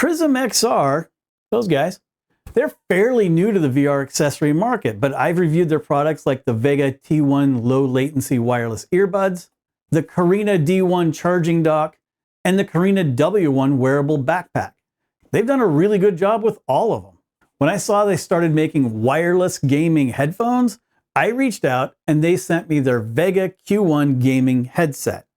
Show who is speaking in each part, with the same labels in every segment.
Speaker 1: PrismXR, those guys, they're fairly new to the VR accessory market, but I've reviewed their products like the Vega T1 low latency wireless earbuds, the Carina D1 charging dock, and the Carina W1 wearable backpack. They've done a really good job with all of them. When I saw they started making wireless gaming headphones, I reached out and they sent me their Vega Q1 gaming headset.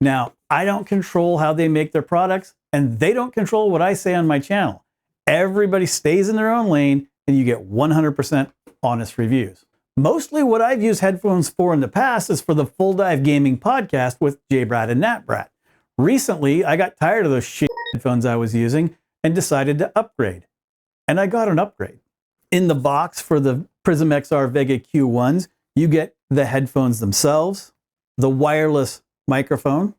Speaker 1: Now, I don't control how they make their products, and they don't control what I say on my channel. Everybody stays in their own lane, and you get 100% honest reviews. Mostly what I've used headphones for in the past is for the Full Dive Gaming podcast with JayBratt and NatBratt. Recently, I got tired of those shit headphones I was using and decided to upgrade. And I got an upgrade. In the box for the PrismXR Vega Q1s, you get the headphones themselves, the wireless microphone,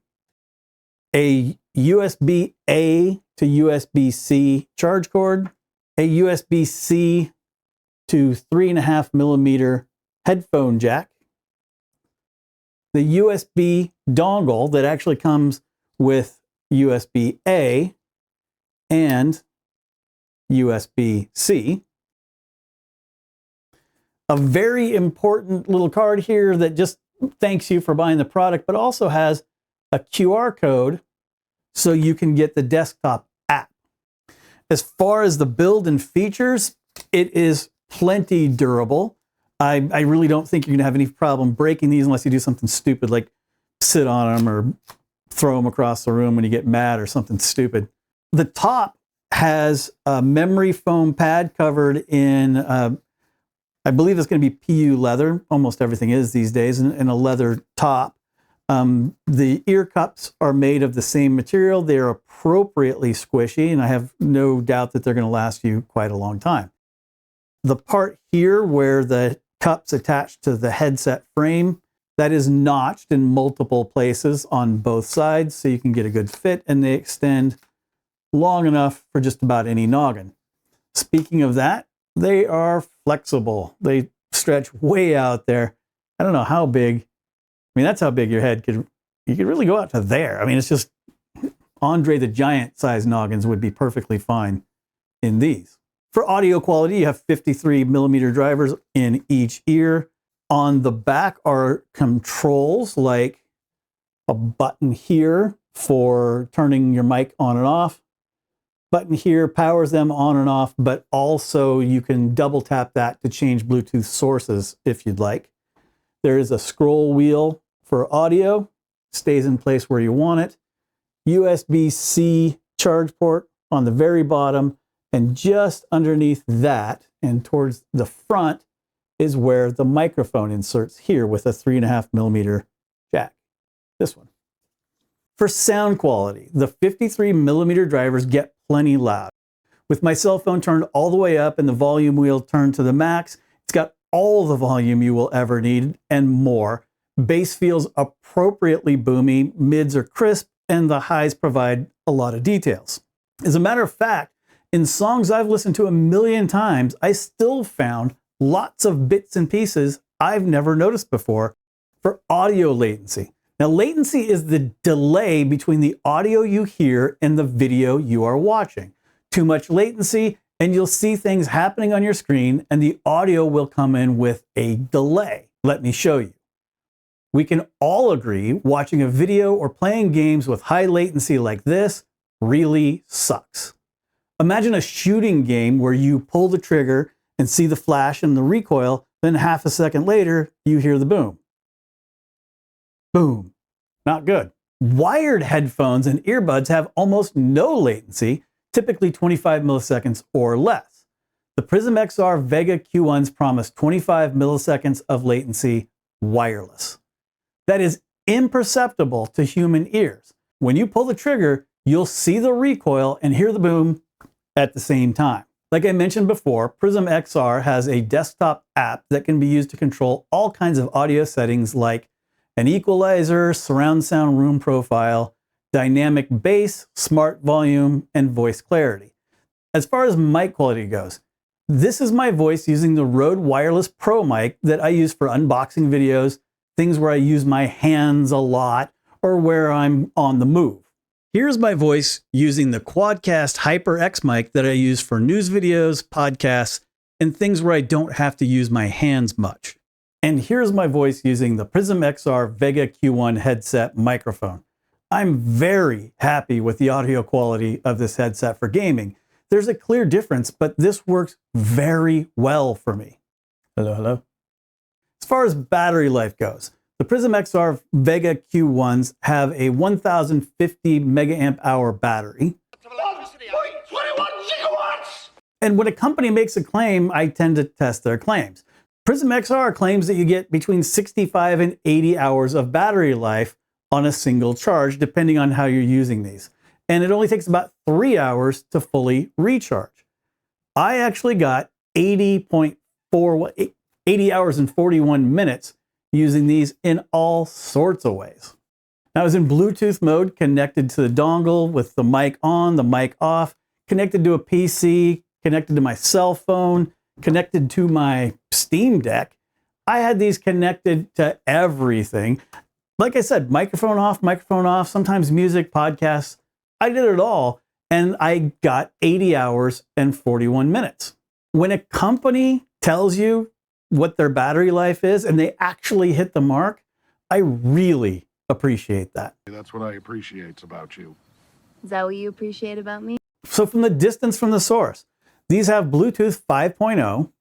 Speaker 1: a USB-A to USB-C charge cord, a USB-C to 3.5 millimeter headphone jack, the USB dongle that actually comes with USB-A and USB-C, a very important little card here that just thanks you for buying the product, but also has a QR code so you can get the desktop app. As far as the build and features, it is plenty durable. I really don't think you're going to have any problem breaking these unless you do something stupid like sit on them or throw them across the room when you get mad or something stupid. The top has a memory foam pad covered in, I believe it's going to be PU leather. Almost everything is these days, and a leather top. The ear cups are made of the same material. They're appropriately squishy, and I have no doubt that they're going to last you quite a long time. The part here where the cups attach to the headset frame, that is notched in multiple places on both sides so you can get a good fit, and they extend long enough for just about any noggin. Speaking of that, they are flexible. They stretch way out there. I don't know how big. I mean, that's how big your head could, you could really go out to there. I mean, it's just Andre the Giant size noggins would be perfectly fine in these. For audio quality, you have 53 millimeter drivers in each ear. On the back are controls like a button here for turning your mic on and off. Button here powers them on and off, but also you can double tap that to change Bluetooth sources if you'd like. There is a scroll wheel for audio, stays in place where you want it. USB-C charge port on the very bottom, and just underneath that and towards the front is where the microphone inserts here with a 3.5 millimeter jack. This one. For sound quality, the 53 millimeter drivers get plenty loud. With my cell phone turned all the way up and the volume wheel turned to the max, it's got all the volume you will ever need and more. Bass feels appropriately boomy, mids are crisp, and the highs provide a lot of details. As a matter of fact, in songs I've listened to a million times, I still found lots of bits and pieces I've never noticed before for audio latency. Now, latency is the delay between the audio you hear and the video you are watching. Too much latency, and you'll see things happening on your screen, and the audio will come in with a delay. Let me show you. We can all agree watching a video or playing games with high latency like this really sucks. Imagine a shooting game where you pull the trigger and see the flash and the recoil, then half a second later, you hear the boom. Boom. Not good. Wired headphones and earbuds have almost no latency, typically 25 milliseconds or less. The PrismXR Vega Q1s promise 25 milliseconds of latency wireless. That is imperceptible to human ears. When you pull the trigger, you'll see the recoil and hear the boom at the same time. Like I mentioned before, PrismXR has a desktop app that can be used to control all kinds of audio settings like an equalizer, surround sound room profile, dynamic bass, smart volume, and voice clarity. As far as mic quality goes, this is my voice using the Rode Wireless Pro mic that I use for unboxing videos, things where I use my hands a lot, or where I'm on the move. Here's my voice using the Quadcast HyperX mic that I use for news videos, podcasts, and things where I don't have to use my hands much. And here's my voice using the PrismXR Vega Q1 headset microphone. I'm very happy with the audio quality of this headset for gaming. There's a clear difference, but this works very well for me. Hello, hello. As far as battery life goes, the PrismXR Vega Q1s have a 1050 megaamp hour battery. 1.21 gigawatts! And when a company makes a claim, I tend to test their claims. PrismXR claims that you get between 65 and 80 hours of battery life on a single charge, depending on how you're using these. And it only takes about 3 hours to fully recharge. I actually got 80 hours and 41 minutes using these in all sorts of ways. I was in Bluetooth mode, connected to the dongle with the mic on, the mic off, connected to a PC, connected to my cell phone, connected to my Steam Deck. I had these connected to everything. Like I said, microphone off, sometimes music, podcasts. I did it all, and I got 80 hours and 41 minutes. When a company tells you what their battery life is and they actually hit the mark, I really appreciate that.
Speaker 2: That's what I appreciate about you.
Speaker 3: Is that what you appreciate about me?
Speaker 1: So from the distance from the source, these have Bluetooth 5.0,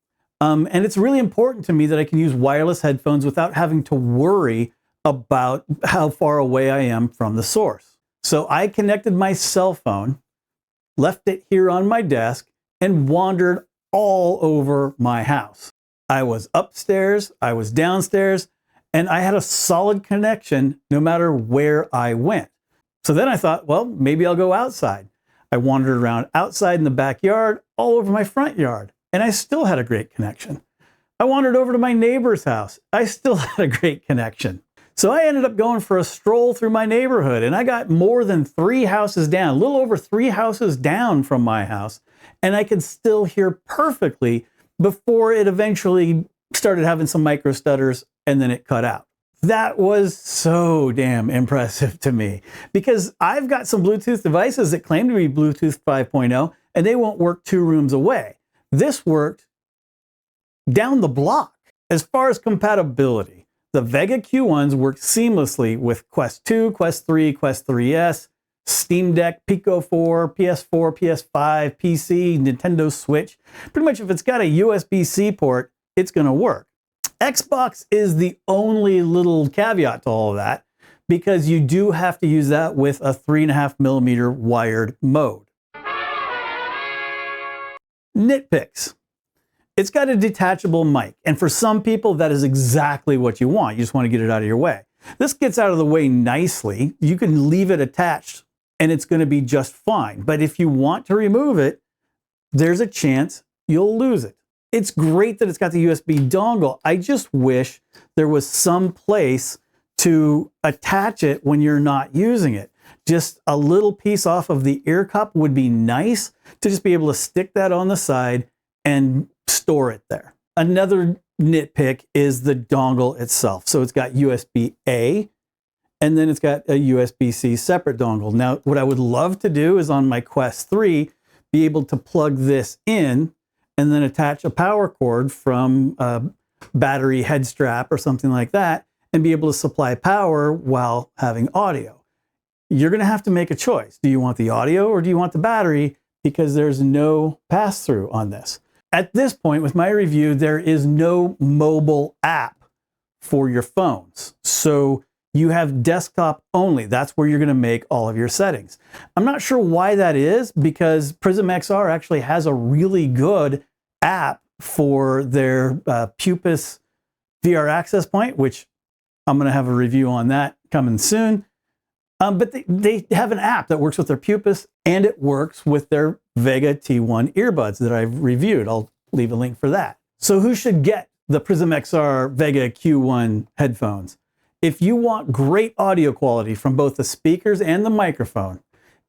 Speaker 1: and it's really important to me that I can use wireless headphones without having to worry about how far away I am from the source. So I connected my cell phone, left it here on my desk, and wandered all over my house. I was upstairs, I was downstairs, and I had a solid connection no matter where I went. So then I thought, well, maybe I'll go outside. I wandered around outside in the backyard, all over my front yard, and I still had a great connection. I wandered over to my neighbor's house. I still had a great connection. So I ended up going for a stroll through my neighborhood, and I got more than 3 houses down, a little over 3 houses down from my house, and I could still hear perfectly before it eventually started having some micro stutters and then it cut out. That was so damn impressive to me because I've got some Bluetooth devices that claim to be Bluetooth 5.0 and they won't work 2 rooms away. This worked down the block. As far as compatibility, the Vega Q1s work seamlessly with Quest 2, Quest 3, Quest 3S, Steam Deck, Pico 4, PS4, PS5, PC, Nintendo Switch. Pretty much if it's got a USB-C port, it's going to work. Xbox is the only little caveat to all of that because you do have to use that with a 3.5mm wired mode. Nitpicks. It's got a detachable mic, and for some people that is exactly what you want. You just want to get it out of your way. This gets out of the way nicely. You can leave it attached and it's going to be just fine. But if you want to remove it, there's a chance you'll lose it. It's great that it's got the USB dongle. I just wish there was some place to attach it when you're not using it. Just a little piece off of the ear cup would be nice to just be able to stick that on the side and store it there. Another nitpick is the dongle itself. So it's got USB-A, and then it's got a USB-C separate dongle. Now, what I would love to do is on my Quest 3, be able to plug this in and then attach a power cord from a battery head strap or something like that and be able to supply power while having audio. You're going to have to make a choice. Do you want the audio or do you want the battery? Because there's no pass-through on this. At this point with my review, there is no mobile app for your phones. So you have desktop only. That's where you're going to make all of your settings. I'm not sure why that is because PrismXR actually has a really good app for their Pupus VR access point, which I'm going to have a review on that coming soon. But they have an app that works with their Pupus and it works with their Vega T1 earbuds that I've reviewed. I'll leave a link for that. So who should get the PrismXR Vega Q1 headphones? If you want great audio quality from both the speakers and the microphone,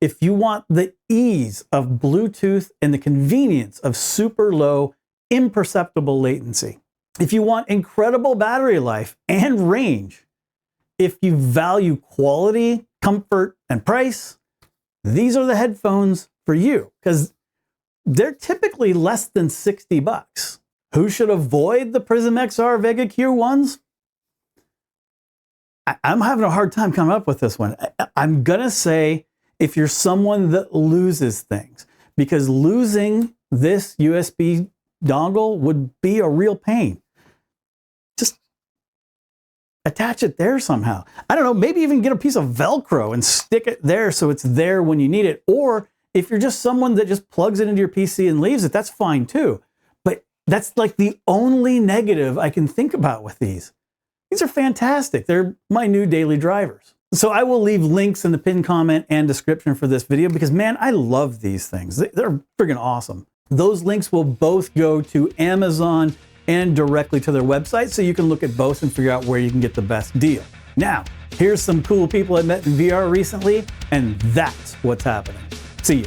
Speaker 1: if you want the ease of Bluetooth and the convenience of super low, imperceptible latency, if you want incredible battery life and range, if you value quality, comfort, and price, these are the headphones for you, because they're typically less than 60 bucks. Who should avoid the PrismXR Vega Q1s? I'm having a hard time coming up with this one. I'm gonna say if you're someone that loses things, because losing this USB dongle would be a real pain. Just attach it there somehow. I don't know, maybe even get a piece of Velcro and stick it there so it's there when you need it. Or if you're just someone that just plugs it into your PC and leaves it, that's fine too. But that's like the only negative I can think about with these. These are fantastic. They're my new daily drivers. So I will leave links in the pinned comment and description for this video because, man, I love these things. They're friggin' awesome. Those links will both go to Amazon and directly to their website, so you can look at both and figure out where you can get the best deal. Now, here's some cool people I met in VR recently, and that's what's happening. See you.